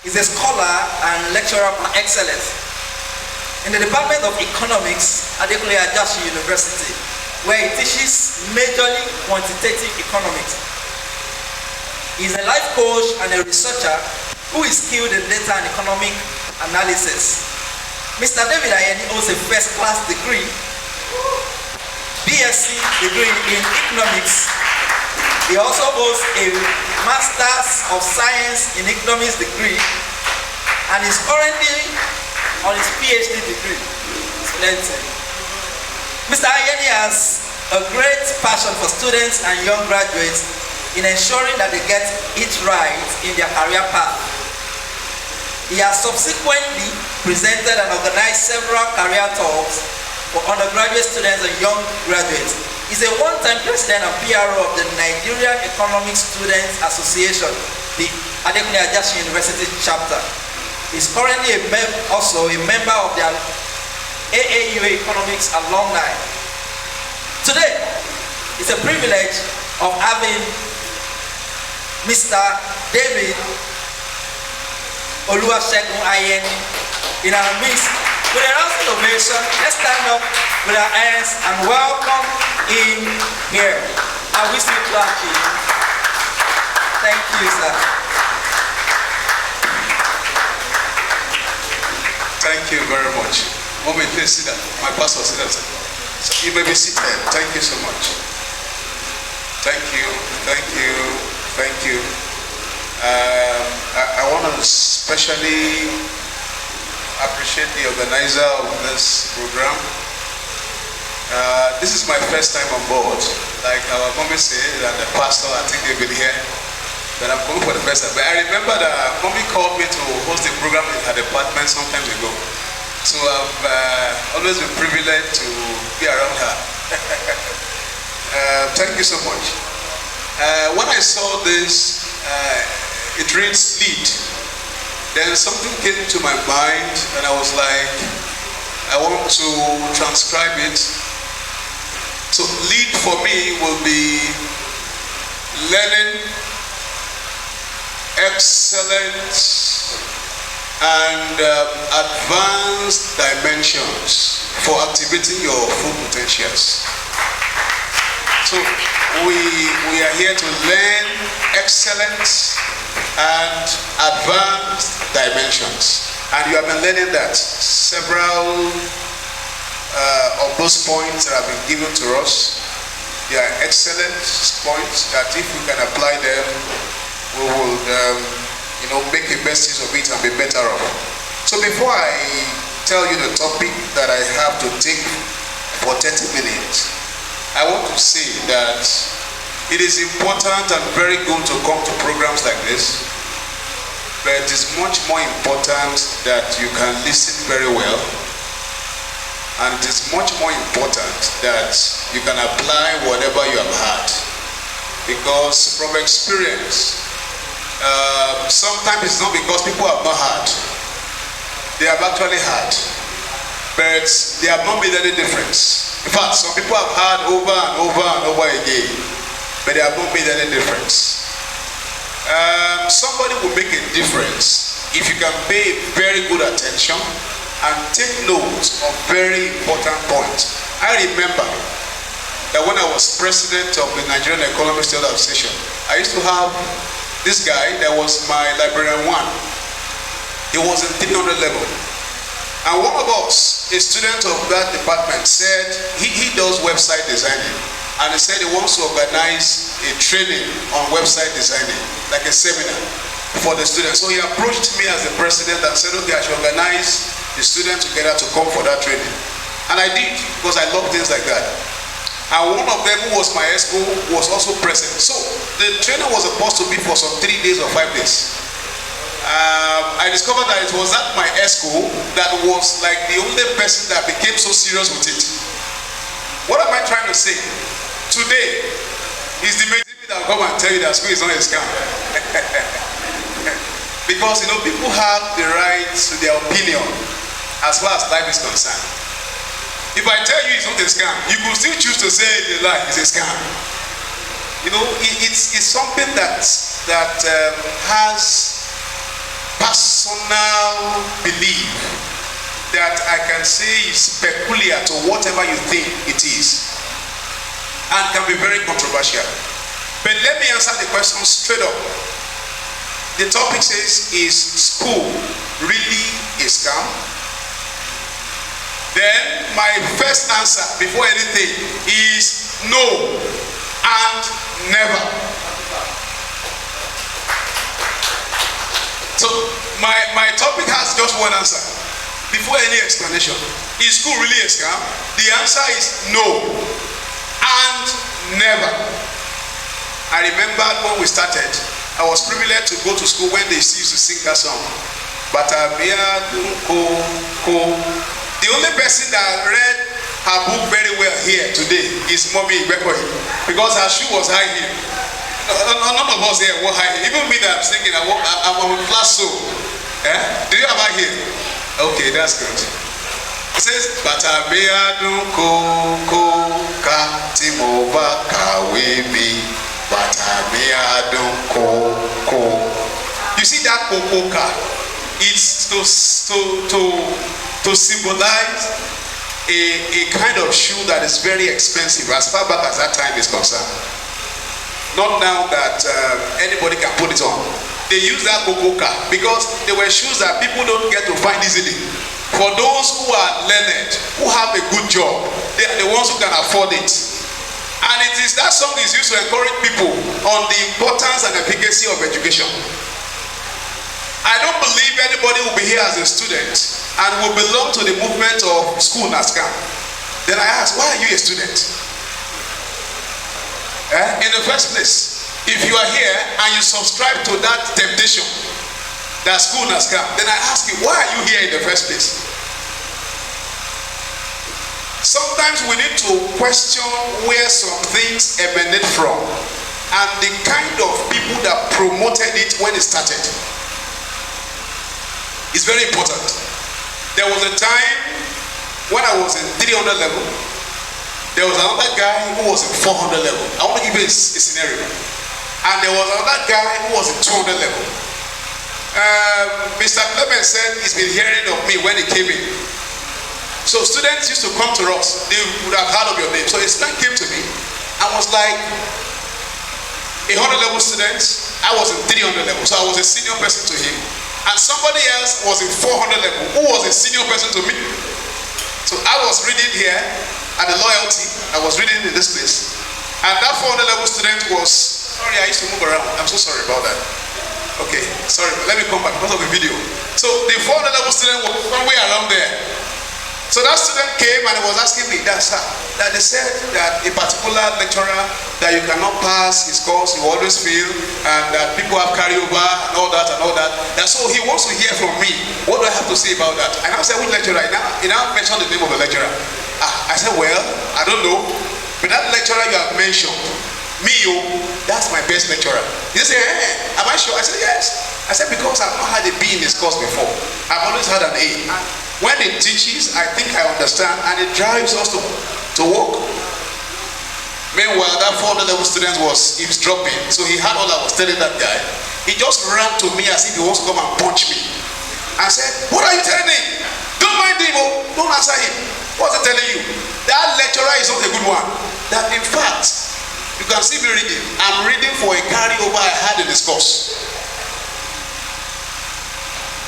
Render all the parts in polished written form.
is a scholar and lecturer par excellence in the Department of Economics at Ayeni University, where he teaches majorly quantitative economics. He is a life coach and a researcher who is skilled in data and economic analysis. Mr. David Ayeni owns a first-class degree, BSc degree in economics. He also holds a Master's of Science in Economics degree and is currently on his PhD degree. Mr. Ayeni has a great passion for students and young graduates in ensuring that they get it right in their career path. He has subsequently presented and organized several career talks for undergraduate students and young graduates. He's a one-time president and PRO of the Nigerian Economic Students Association, the Ayeni University chapter. He's currently also a member of the AAU Economics alumni. Today, it's a privilege of having Mr. David Ayeni in our midst. With a round of ovation, let's stand up with our hands and welcome him here. I wish you clap. Thank you, sir. Thank you very much. Mommy, please sit down. My pastor, sit down. So you may be seated. Thank you so much. Thank you. Thank you. Thank you. I want to especially appreciate the organizer of this program. This is my first time on board. Like our mommy said, and the pastor, I think they've been here, but I'm coming for the first time. But I remember that mommy called me to host the program in her department some time ago. So I've always been privileged to be around her. Thank you so much. When I saw this, it reads lead. Then something came to my mind and I was like, I want to transcribe it. So lead for me will be learning, excellence, and advanced dimensions for activating your full potentials. So we are here to learn excellence and advanced dimensions, and you have been learning that. Several of those points that have been given to us, they are excellent points that if we can apply them, we will make the best use of it and be better off. So before I tell you the topic that I have to take for 30 minutes, I want to say that it is important and very good to come to programs like this, but it is much more important that you can listen very well, and it is much more important that you can apply whatever you have heard, because from experience, sometimes it's not because people have not heard. They have actually heard, but they have not made any difference. In fact, some people have heard over and over and over again, but they have not made any difference. Somebody will make a difference if you can pay very good attention and take notes of very important points. I remember that when I was president of the Nigerian Economic Students Association, I used to have this guy that was my librarian one. He was in 300 level. And one of us, a student of that department, said he does website designing. And he said he wants to organize a training on website designing, like a seminar for the students. So he approached me as the president and said, okay, I should organize the students together to come for that training. And I did, because I love things like that. And one of them, who was my ESCO, was also present. So the training was supposed to be for some 3 days or 5 days. I discovered that it was at my ESCO that was like the only person that became so serious with it. What am I trying to say? Today is the major that will come and tell you that school is not a scam. Because people have the right to their opinion as far as life is concerned. If I tell you it's not a scam, you could still choose to say it's a lie, it's a scam. It's something that has passed personal belief that I can say is peculiar to whatever you think it is, and can be very controversial. But let me answer the question straight up. The topic says, is school really a scam? Then my first answer before anything is no and never. So my topic has just one answer before any explanation. Is school really a scam? The answer is no and never. I remember when we started, I was privileged to go to school when they used to sing that song. The only person that read her book very well here today is Mommy Igbekoyi, because her shoe was high heel. None of us here were high heel. Even me that I'm singing, I'm a class so. Eh? Do you have high heel? Okay, that's good. It says, Batabea ko ka timoba kawebi. Batabea ko. You see that kokoka? It's to symbolize a kind of shoe that is very expensive as far back as that time is concerned. Not now that anybody can put it on. They use that kokoka because they were shoes that people don't get to find easily. For those who are learned, who have a good job, they are the ones who can afford it. And it is that song is used to encourage people on the importance and efficacy of education. I don't believe anybody will be here as a student and will belong to the movement of school NASCAM. Then I ask, why are you a student? In the first place, if you are here and you subscribe to that temptation, that school NASCAM, then I ask you, why are you here in the first place? Sometimes we need to question where some things emanate from and the kind of people that promoted it when it started. It's very important. There was a time when I was in 300 level, there was another guy who was in 400 level. I want to give you a scenario. And there was another guy who was in 200 level. Mr. Clement said he's been hearing of me when he came in. So students used to come to us. They would have heard of your name. So a student came to me and was like, 100 level students, I was in 300 level. So I was a senior person to him. And somebody else was in 400 level, who was a senior person to me. So I was reading here at the loyalty. I was reading in this place. And that 400 level student was, sorry, I used to move around. I'm so sorry about that. Okay, sorry, let me come back because of the video. So the 400 level student was somewhere around there. So that student came and he was asking me, that sir, that they said that a particular lecturer that you cannot pass his course, you always fail, and that people have carryover and all that and all that. And so he wants to hear from me. What do I have to say about that? And I said, which lecturer? He now mentioned the name of the lecturer. I said, well, I don't know. But that lecturer you have mentioned, that's my best lecturer. He said, hey, am I sure? I said, yes. I said, because I've not had a B in his course before. I've always had an A. When it teaches, I think I understand, and it drives us to work. Meanwhile, that 400 level student was eavesdropping, so he heard all I was telling that guy. He just ran to me as if he wants to come and punch me. I said, what are you telling him? Don't mind him, don't answer him. What's he telling you? That lecturer is not a good one. That in fact, you can see me reading. I'm reading for a carryover I had in this course.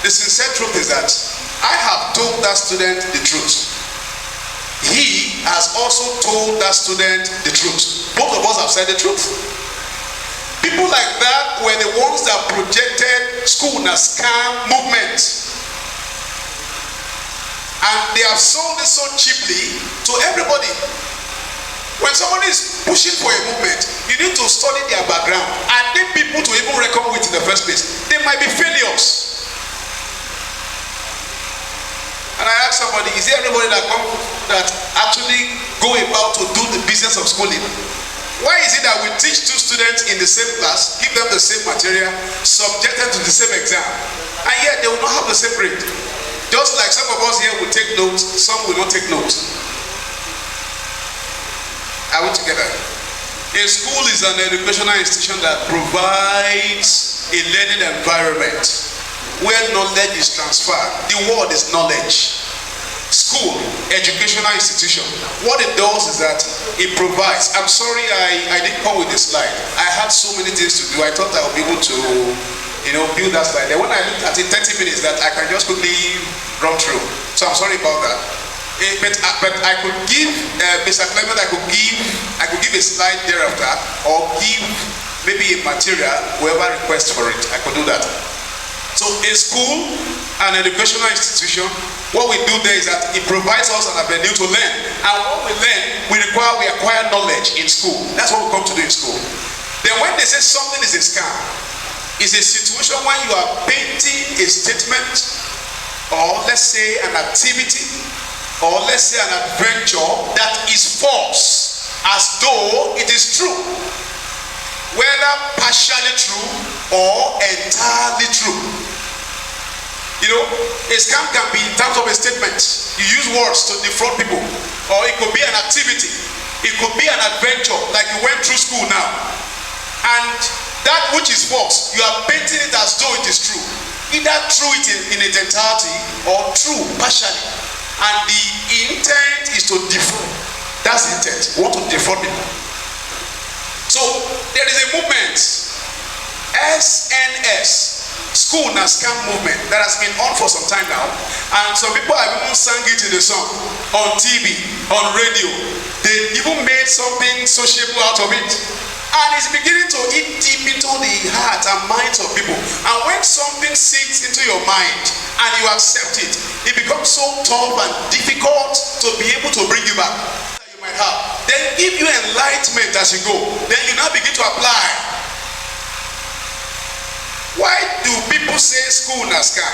The sincere truth is that I have told that student the truth. He has also told that student the truth. Both of us have said the truth. People like that were the ones that projected school NASCAM movement. And they have sold it so cheaply to everybody. When somebody is pushing for a movement, you need to study their background. Are they people to even reckon with in the first place? They might be failures. And I asked somebody, is there anybody that actually go about to do the business of schooling? Why is it that we teach two students in the same class, give them the same material, subject them to the same exam, and yet they will not have the same grade? Just like some of us here will take notes, some will not take notes. Are we together? A school is an educational institution that provides a learning environment where knowledge is transferred. The word is knowledge. School, educational institution. What it does is that it provides. I'm sorry I didn't come with the slide. I had so many things to do. I thought I would be able to, build that slide. Then when I looked at it, 30 minutes that I can just quickly run through. So I'm sorry about that. But I could give Mr. Clement, I could give a slide thereafter, or give maybe a material, whoever requests for it. I could do that. So a school, an educational institution, what we do there is that it provides us an avenue to learn. And what we learn, we acquire knowledge in school. That's what we come to do in school. Then when they say something is a scam, it's a situation when you are painting a statement, or let's say an activity, or let's say an adventure that is false, as though it is true. Whether partially true or entirely true. A scam can be in terms of a statement. You use words to defraud people. Or it could be an activity. It could be an adventure, like you went through school now. And that which is false, you are painting it as though it is true. Either true in its entirety or true partially. And the intent is to defraud. That's the intent. You want to defraud people. So there is a movement, SNS, School Na Scam movement, that has been on for some time now. And some people have even sang it in the song, on TV, on radio. They even made something sociable out of it. And it's beginning to eat deep into the heart and minds of people. And when something sinks into your mind and you accept it, it becomes so tough and difficult to be able to bring you back. Then give you enlightenment as you go. Then you now begin to apply. Why do people say school na scam?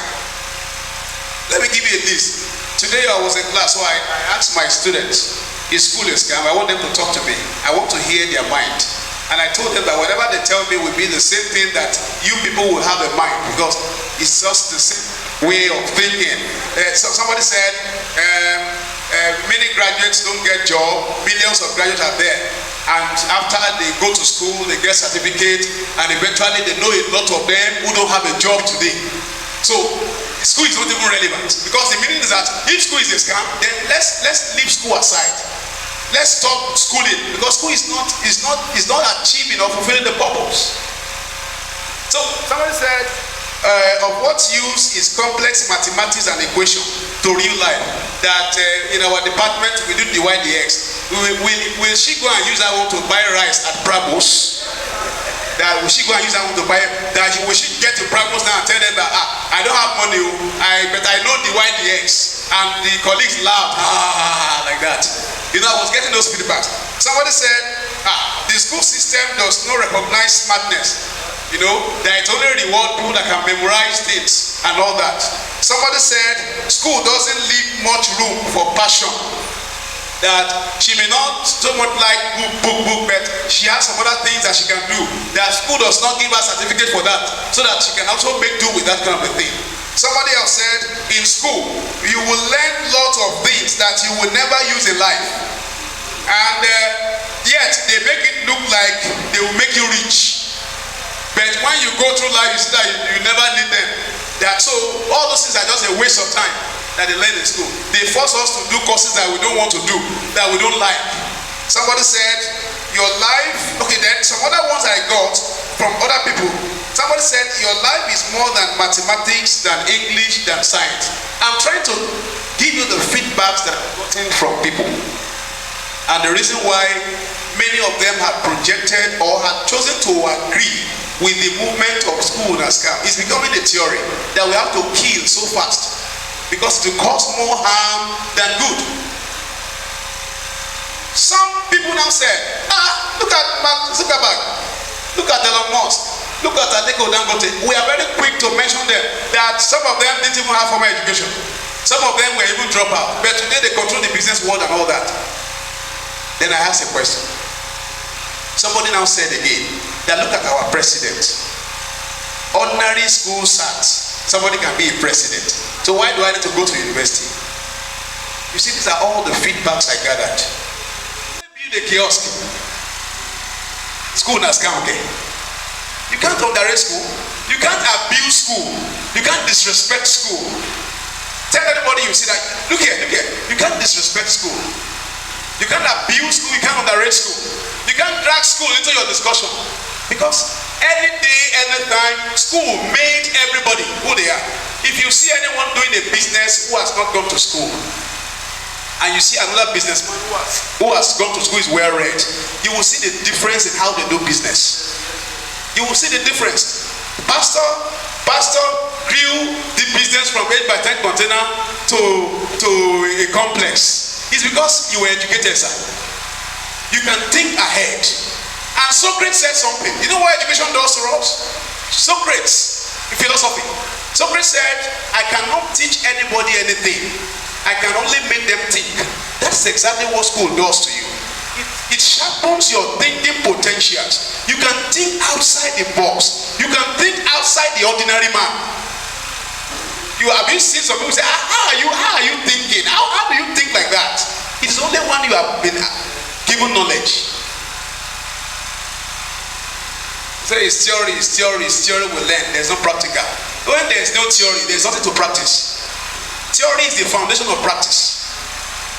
Let me give you a list. Today I was in class, so I asked my students, is school a scam? I want them to talk to me. I want to hear their mind. And I told them that whatever they tell me will be the same thing that you people will have in mind, because it's just the same way of thinking. So somebody said, many graduates don't get job, millions of graduates are there, and after they go to school they get certificate, and eventually they know a lot of them who don't have a job today. So school is not even relevant, because the meaning is that if school is a scam, then let's leave school aside. Let's stop schooling, because school is not achieving or fulfilling the purpose. So somebody said, of what use is complex mathematics and equation to real life? That in our department we do divide the x. Will she go and use that one to buy rice at Brabos? That will she go and use that one to buy? Will she get to Brabos now and tell them that I don't have money, but I know divide the x? And the colleagues laughed, like that. I was getting those feedbacks. Somebody said, the school system does not recognize smartness. That it only reward people that can memorize things and all that. Somebody said, school doesn't leave much room for passion. That she may not so much like book, but she has some other things that she can do. That school does not give her a certificate for that, so that she can also make do with that kind of a thing. Somebody else said, in school, you will learn lots of things that you will never use in life. And yet, they make it look like they will make you rich. But when you go through life, you see that you never need them. So all those things are just a waste of time that they learn in school. They force us to do courses that we don't want to do, that we don't like. Somebody said, your life, okay, then some other ones I got from other people. Somebody said, your life is more than mathematics, than English, than science. I'm trying to give you the feedbacks that I've gotten from people. And the reason why many of them have projected or have chosen to agree with the movement of school na scam is becoming a theory that we have to kill so fast, because it will cause more harm than good. Some people now say, look at Mark Zuckerberg, look at Elon Musk, look at Aliko Dangote. We are very quick to mention them, that some of them didn't even have formal education. Some of them were even dropouts, but today they control the business world and all that. Then I asked a question. Somebody now said again, that look at our president. Ordinary school SAT, somebody can be a president. So why do I need to go to university? You see, these are all the feedbacks I gathered. Build a kiosk. School na scam, okay? You can't underrate school. You can't abuse school. You can't disrespect school. Tell anybody you see that, look here, you can't disrespect school. You can't abuse school, you can't underrate school. You can't drag school into your discussion. Because any day, anytime, school made everybody who they are. If you see anyone doing a business who has not gone to school, and you see another businessman who has gone to school, is well read, you will see the difference in how they do business. You will see the difference. Pastor grew the business from 8x10 container to a complex. It's because you were educated, sir. You can think ahead. And Socrates said something. You know what education does to us? Socrates, in philosophy. Socrates said, I cannot teach anybody anything. I can only make them think. That's exactly what school does to you. It sharpens your thinking potentials. You can think outside the box. You can think outside the ordinary man. Have you seen some people say, how are you thinking? How do you think like that? It's only when you have been given knowledge. So it's theory we learn. There's no practical. When there's no theory, there's nothing to practice. Theory is the foundation of practice.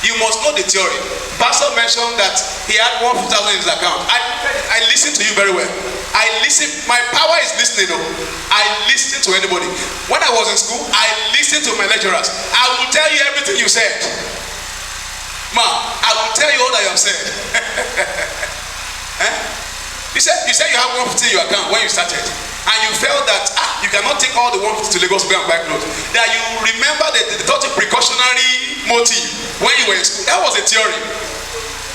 You must know the theory. Pastor mentioned that he had 1,000 in his account. I listen to you very well. I listen. My power is listening. I listen to anybody. When I was in school, I listened to my lecturers. I will tell you everything you said. Ma, I will tell you all that you have said. You said you have 150 in your account when you started, and you felt that you cannot take all the 150 to Lagos to go and buy clothes. That you remember the thought of precautionary motive when you were in school. That was a theory.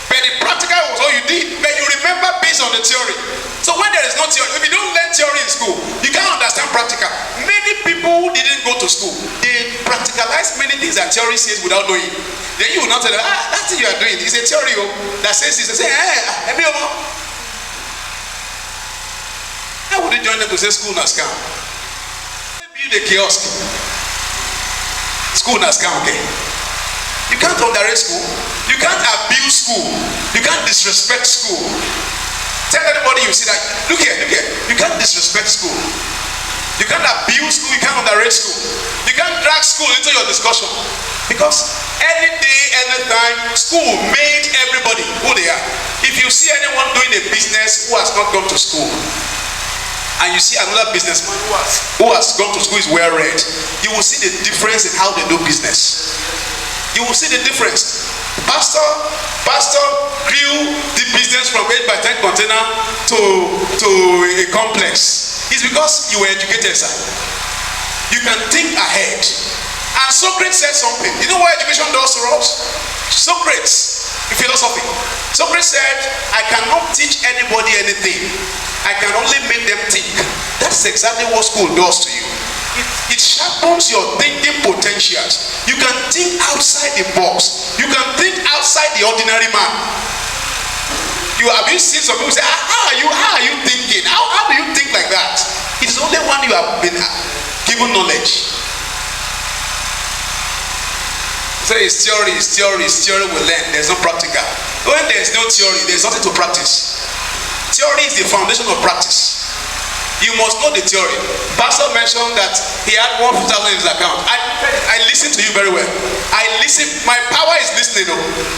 But the practical was all you did. But you remember based on the theory. So when there is no theory, if you don't learn theory in school, you can't understand practical. Many people who didn't go to school, they practicalize many things that theory says without knowing. Then you will not tell them, that thing you are doing is a theory that says this. They say, how would you join them to say school na scam? Build a kiosk. School na scam, okay? You can't underrate school. You can't abuse school. You can't disrespect school. Tell anybody you see that, look here, you can't disrespect school. You can't abuse school, you can't underrate school. You can't drag school into your discussion. Because any day, anytime, school made everybody who they are. If you see anyone doing a business who has not gone to school, and you see another businessman who has gone to school, is well read, you will see the difference in how they do business. You will see the difference. Pastor grew the business from 8x10 container to a complex. It's because you were educated, sir. You can think ahead. And Socrates said something. You know what education does to us? Socrates, in philosophy. Socrates said, I cannot teach anybody anything. I can only make them think. That's exactly what school does to you. It sharpens your thinking potentials. You can think outside the box. You can think outside the ordinary man. Have you seen some people say, how are you thinking? How do you think like that? It's only when you have been given knowledge. So it's theory we learn. There's no practical. When there's no theory, there's nothing to practice. Theory is the foundation of practice. You must know the theory. Pastor mentioned that he had 1,000 in his account. I listen to you very well. I listen. My power is listening.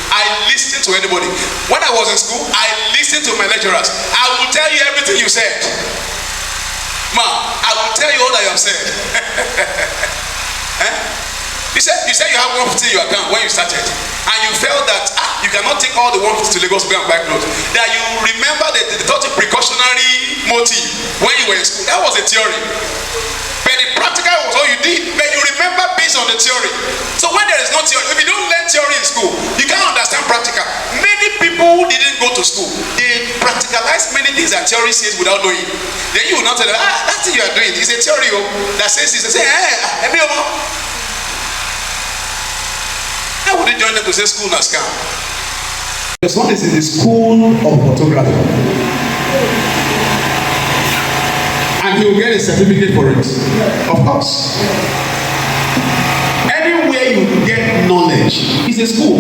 I listen to anybody. When I was in school, I listened to my lecturers. I will tell you everything you said. Ma, I will tell you all that you have said. You said you have 150 in your account when you started, and you felt that you cannot take all the 150 to Lagos to go and buy clothes. That you remember the thought of precautionary motive when you were in school. That was a theory. But the practical was all you did. But you remember based on the theory. So when there is no theory, if you don't learn theory in school, you can't understand practical. Many people who didn't go to school, they practicalize many things that theory says without knowing. Then you will not tell them, that thing you are doing is a theory that says this. They say, how would you join them to say school na scam? The son is in the school of photography, and he will get a certificate for it. Of course. Anywhere you get knowledge is a school.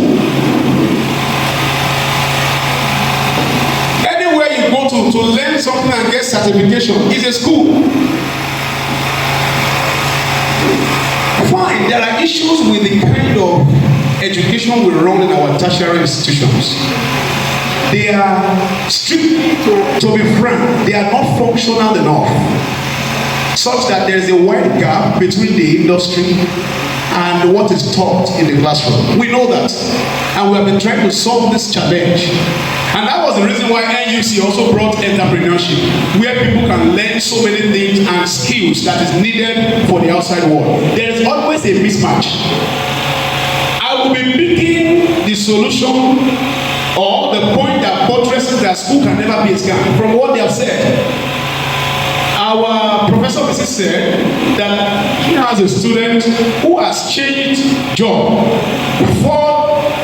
Anywhere you go to learn something and get certification is a school. Fine, there are issues with the kind of education we run in our tertiary institutions. They are strictly, to be frank, they are not functional enough, such that there is a wide gap between the industry and what is taught in the classroom. We know that, and we have been trying to solve this challenge. And that was the reason why NUC also brought entrepreneurship, where people can learn so many things and skills that is needed for the outside world. There is always a mismatch. I will be picking the solution or the point that buttresses that school can never be a scam from what they have said. Our professor said that he has a student who has changed job.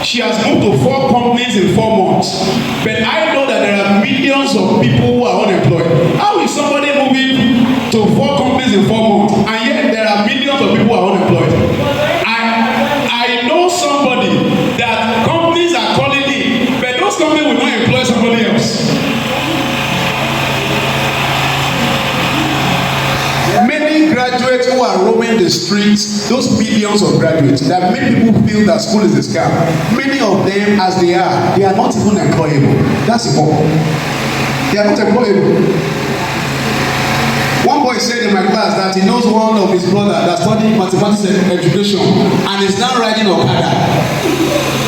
She has moved to 4 companies in 4 months. But I know that there are millions of people who are unemployed. How is somebody moving to 4 companies in 4 months and yet there are millions of people who are unemployed? I know somebody that companies are calling in, but those companies will not employ somebody else. Many graduates who are roaming the streets, those millions of graduates that make people feel that school is a scam, many of them, as they are not even employable. That's the point. They are not employable. One boy said in my class that he knows one of his brother that studied mathematics education and is now riding Okada.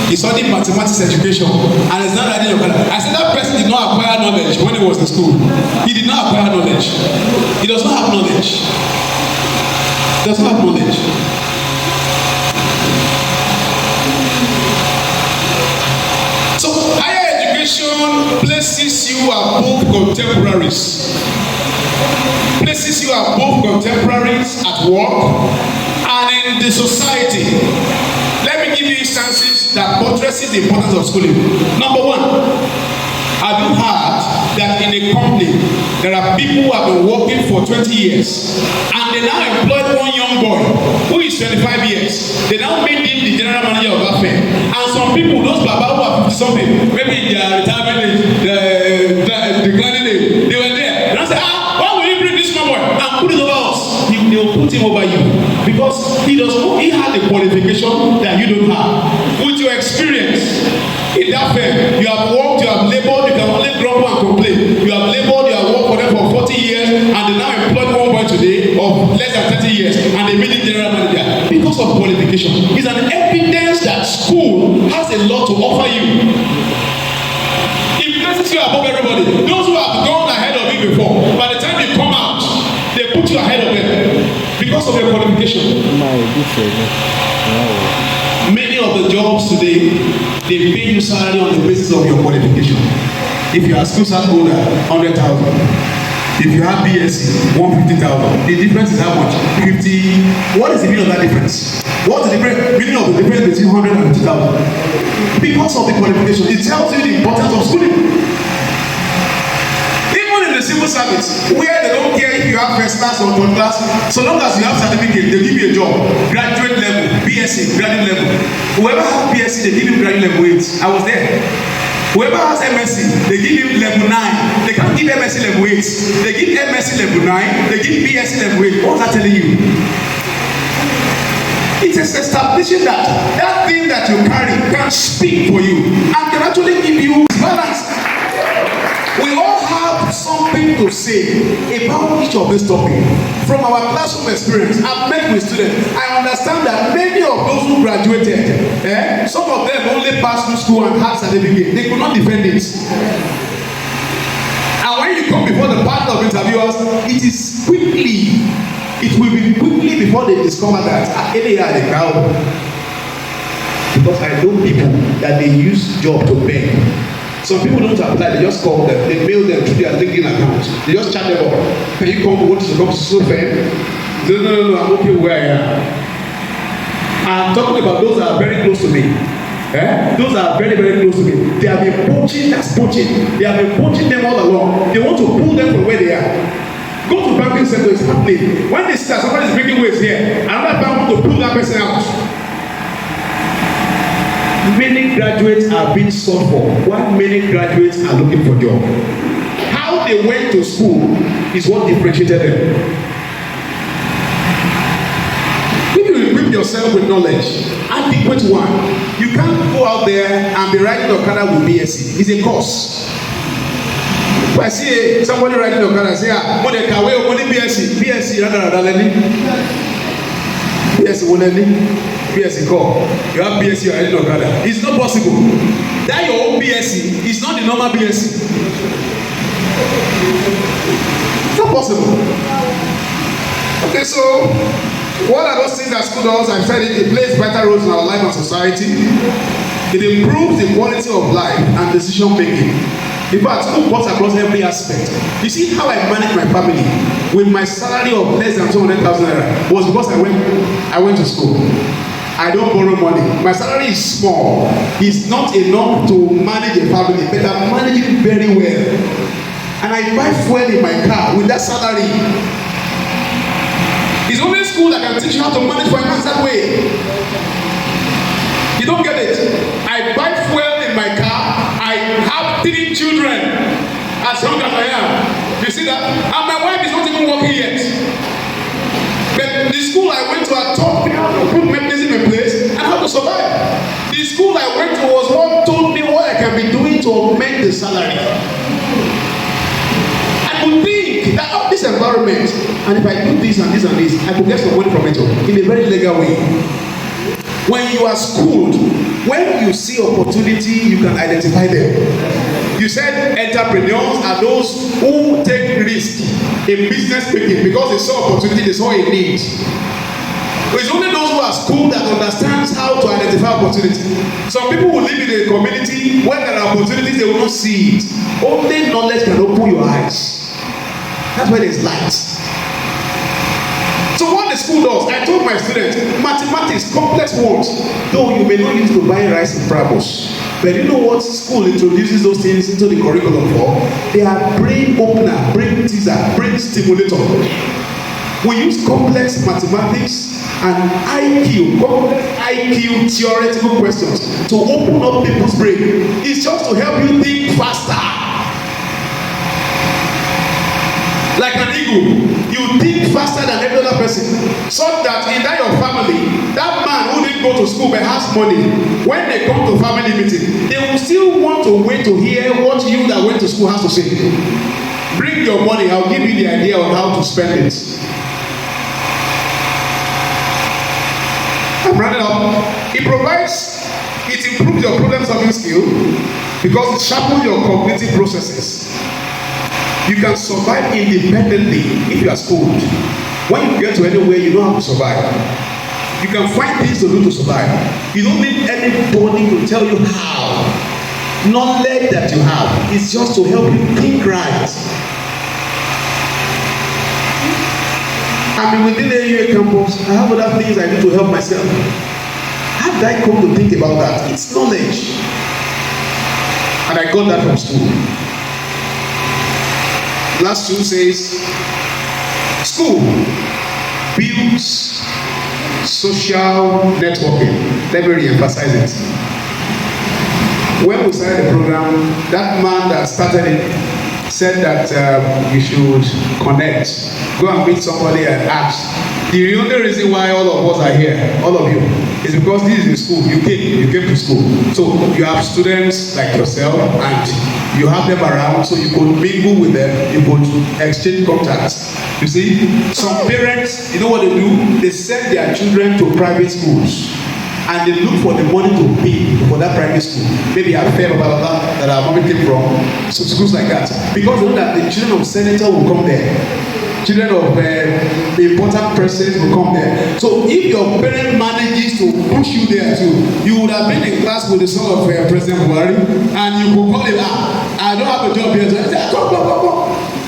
He studied mathematics education and is now riding Okada. I said that person did not acquire knowledge when he was in school. He did not acquire knowledge. He does not have knowledge. He does not have knowledge. So higher education places you above contemporaries. Places you above contemporaries at work and in the society. Let me give you instances that buttresses the importance of schooling. Number 1, have you heard that in a company there are people who have been working for 20 years and they now employed one young boy who is 25 years. They now made him the general manager of that firm. And some people, those baba who are 50 something, maybe in their retirement age, declining age, they were there. They now say, why will you bring this small boy and put it over us? They will put him over you because he had the qualification that you don't have. With your experience in that firm, you have worked, you have labored, you can only grumble and complain. You have labored, you have worked for them for 40 years, and they now employed one boy today of less than 30 years, and they made him general manager because of qualification. It's an evidence that school has a lot to offer you. It places you above everybody. Those who have gone ahead of you before, by the time you come out, they put you ahead of them because of your qualification. Many of the jobs today, they pay you salary on the basis of your qualification. If you are school start holder, 100,000. If you have BSc, 150,000. The difference is how much? 50. What is the meaning of that difference? What's the meaning of the difference between 100 and 50,000? Because of the qualification, it tells you the importance of schooling. The civil service, where they don't care if you have first class or third class, so long as you have certificate, they give you a job. Graduate level, BSc, graduate level. Whoever has BSc, they give him graduate level 8. I was there. Whoever has MSc, they give him level 9. They can't give MSc level 8. They give MSc level 9. They give BSc level 8. What's that telling you? It is establishing that that thing that you carry can speak for you and can actually give you balance. We all have something to say about each of these topics. From our classroom experience, I've met with students. I understand that many of those who graduated, some of them only passed through school and had certificate. They could not defend it. And when you come before the panel of interviewers, it will be quickly before they discover that Ayeni are the crowd. Because I know people that they use job to beg. Some people don't apply, they just call them, they mail them through their LinkedIn account. They just chat them up. Can you come to so firm? No, I'm okay where I am. I'm talking about those that are very close to me. Those are very, very close to me. They have been poaching, that's poaching. They have been poaching them all along. They want to pull them from where they are. Go to banking center, it's happening. When they start, somebody is making waves here, another bank want to pull that person out. Many graduates are being sought for, while many graduates are looking for jobs. How they went to school is what differentiated them. If you equip yourself with knowledge, adequate one, you can't go out there and be riding Okada with BSc. It's a course. If I see somebody riding Okada and say, what they can wear only BSc, rather than BSc will BSc call. You have BSc, you are riding Okada. It's not possible. That your own BSc is not the normal BSc. It's not possible. Okay, so what are those things that school does? I've said it plays vital roles in our life and society. It improves the quality of life and decision making. In fact, school cuts across every aspect. You see how I manage my family with my salary of less than 200,000 naira was because I went to school. I don't borrow money. My salary is small. It's not enough to manage a family, but I'm managing very well. And I buy fuel in my car with that salary. It's only school that can teach you how to manage finance that way. You don't get it. I buy fuel in my car. I have 3 children as young as I am. You see that? And my wife is not even working yet. But the school I went to, I taught me how to put mechanism in place and how to survive. The school I went to was what told me what I can be doing to augment the salary. I could think that of this environment, and if I do this and this and this, I could get some money from it in a very legal way. When you are schooled, when you see opportunity, you can identify them. You said entrepreneurs are those who take risk in business making because they saw opportunity, they saw a need. But it's only those who are schooled that understands how to identify opportunity. Some people will live in a community where there are opportunities, they will not see it. Only knowledge can open your eyes. That's where there's light. So what the school does, I told my students, mathematics, complex words, though you may not need to buy rice in Prabos, but you know what school introduces those things into the curriculum for? They are brain opener, brain teaser, brain stimulator. We use complex mathematics and complex IQ theoretical questions to open up people's brain. It's just to help you think faster. Like an eagle, you think faster than every other person. So that in that your family, that man who didn't go to school but has money, when they come to family meeting, they will still want to wait to hear what you that went to school has to say. Bring your money, I'll give you the idea on how to spend it. I'm running up. It improves your problem solving skill because it sharpens your cognitive processes. You can survive independently if you are schooled. When you get to anywhere, you know how to survive. You can find things to do to survive. You don't need anybody to tell you how. Knowledge that you have is just to help you think right. I mean, within the AUA campus, I have other things I do to help myself. How did I come to think about that? It's knowledge. And I got that from school. Last 2 says, school builds social networking. Let me re-emphasize it. When we started the program, that man that started it said that you should connect. Go and meet somebody and ask. The only reason why all of us are here, all of you, is because this is a school. You came to school. So you have students like yourself and you have them around so you could mingle with them, you could exchange contacts. You see, some parents, you know what they do? They send their children to private schools and they look for the money to pay for that private school. Maybe a fair that our mommy came from, so schools like that. Because they know that the children of senator will come there. Children of important persons will come there. So if your parent manages to push you there too, you would have been in class with the son of President Buhari, and you could call him, I don't have a job here. So I say, come.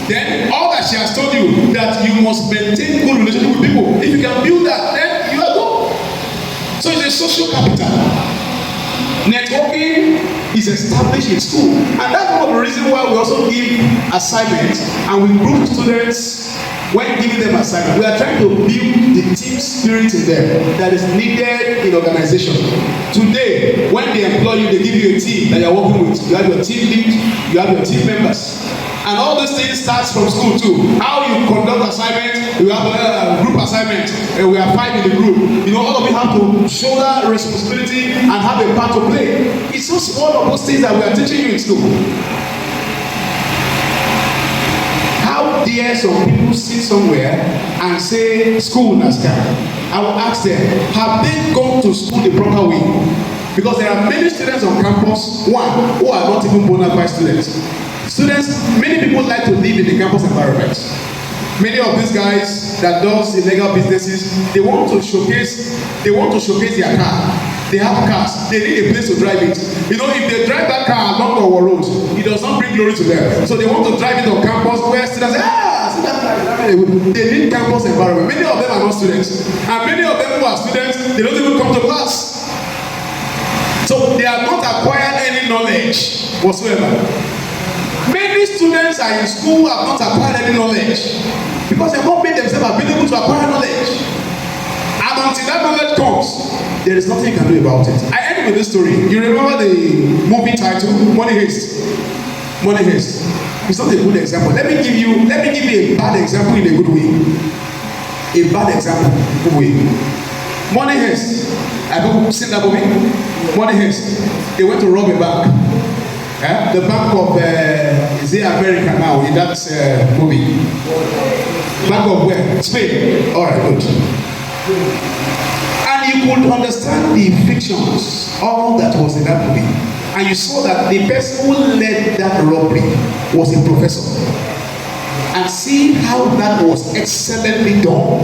Then all that she has told you, that you must maintain good relationship with people. If you can build that, then you are good. So it's a social capital. Networking is established in school, and that's one of the reasons why we also give assignments and we group students. When giving them assignment, we are trying to build the team spirit in them that is needed in organization. Today, when they employ you, they give you a team that you are working with. You have your team lead, you have your team members, And all these things starts from school too. How you conduct assignment, you have a group assignment, we are 5 in the group. You know, all of you have to shoulder responsibility and have a part to play. It's just one of those things that we are teaching you in school. How dare some people sit somewhere and say school Nascar? I will ask them, have they gone to school the proper way? Because there are many students on campus, one, who are not even bona fide students. Many people like to live in the campus environment. Many of these guys that does illegal businesses, they want to showcase their car. They have cars, they need a place to drive it. You know, if they drive that car along our road, it does not bring glory to them. So they want to drive it on campus where students say, see that car. They need campus environment. Many of them are not students. And many of them who are students, they don't even come to class. So they have not acquired any knowledge whatsoever. Many students are in school have not acquired any knowledge because they have not made themselves available to acquire knowledge. And until that knowledge comes, there is nothing you can do about it. I end with this story. You remember the movie title, Money Heist? Money Heist. It's not a good example. Let me give you a bad example in a good way. A bad example in a good way. Money Heist. Have you seen that movie? Money Heist. They went to rob a bank. The bank of is it America now in that movie? Bank of where? Spain. All right, good. And you could understand the fictions, all that was in that movie, and you saw that the person who led that robbery was a professor. And see how that was excellently done.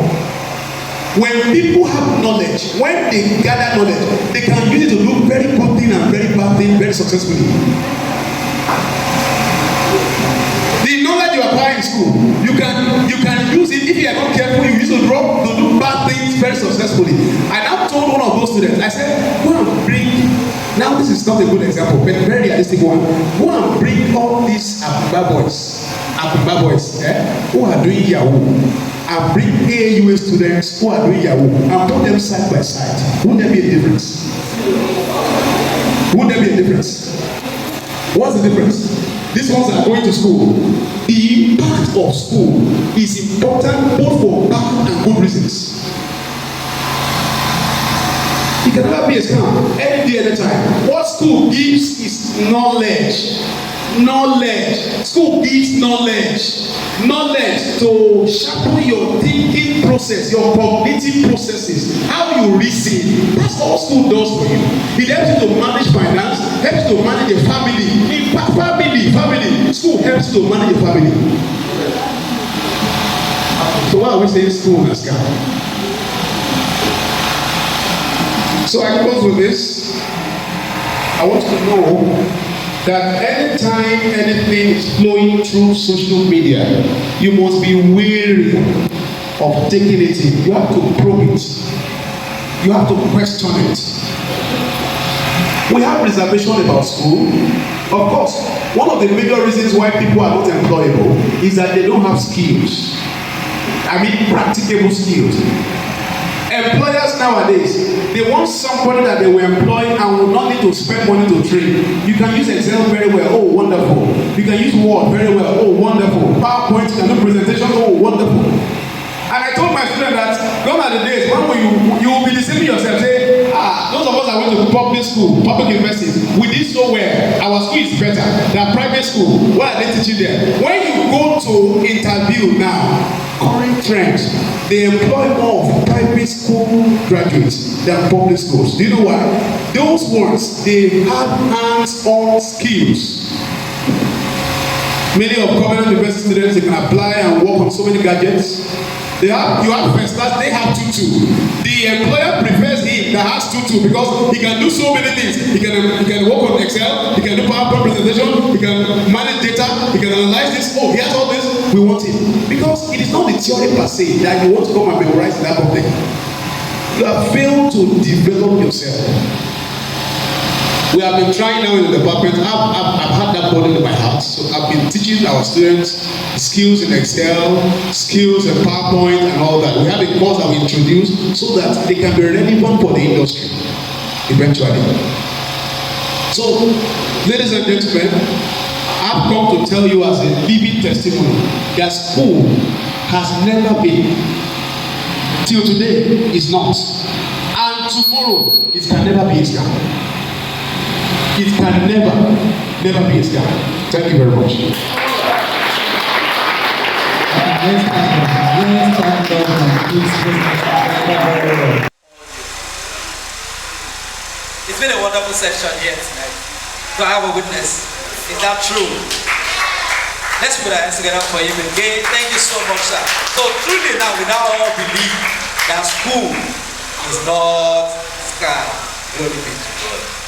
When people have knowledge, when they gather knowledge, they can use it to do very good thing and very bad thing very successfully. The knowledge you acquire in school, you can use it if you are not careful. You use it to do bad things very successfully. I now told one of those students, I said, go and bring. Now this is not a good example, but a very realistic one. Go and bring all these Akuba boys, who are doing Yahoo. And bring AUA students who are doing Yahoo and put them side by side. Wouldn't there be a difference? Wouldn't there be a difference? What's the difference? These ones are going to school. The impact of school is important both for bad and good reasons. It can never be a scam any day, any time. What school gives is knowledge. Knowledge. School gives knowledge. Knowledge to sharpen your thinking process, your cognitive processes, how you reason. That's all school does for you. It helps you to manage finance, helps you to manage a family. In fact, family. School helps you to manage a family. So why are we saying school has come? So I close with this. I want you to know that anytime anything is flowing through social media, you must be wary of taking it in. You have to probe it. You have to question it. We have reservation about school. Of course, one of the major reasons why people are not employable is that they don't have skills. I mean practicable skills. Employers nowadays, they want somebody that they will employ and will not need to spend money to train. You can use Excel very well, oh wonderful. You can use Word very well, oh wonderful. PowerPoint, you can do presentations, oh wonderful. And I told my student that gone are the days when you will be deceiving yourself, say, those of us that went to public school, public universities, we did so well. Our school is better than private school. What are they teaching there? When you go to interview now, current trends, they employ more of private school graduates than public schools. Do you know why? Those ones, they have hands-on skills. Many of Covenant University students, they can apply and work on so many gadgets. You have first class, they have tutu. The employer prefers him that has tutu because he can do so many things. He can work on Excel, he can do PowerPoint presentation, he can manage data, he can analyze this. Oh, he has all this. We want him because it is not the theory per se that you want to come and memorize that whole thing. You have failed to develop yourself. We have been trying now in the department. I've had that burden in my heart. So I've been teaching our students skills in Excel, skills in PowerPoint and all that. We have a course that we introduce so that they can be relevant for the industry eventually. So, ladies and gentlemen, I've come to tell you as a living testimony that school has never been, till today is not, and tomorrow it can never be a scam. It can never be a scam. Thank you very much. It's been a wonderful session here tonight. Do I have a witness? Is that true? Let's put our hands together for him again. Thank you so much, sir. So truly now we now all believe that school is not scam. Glory be to God.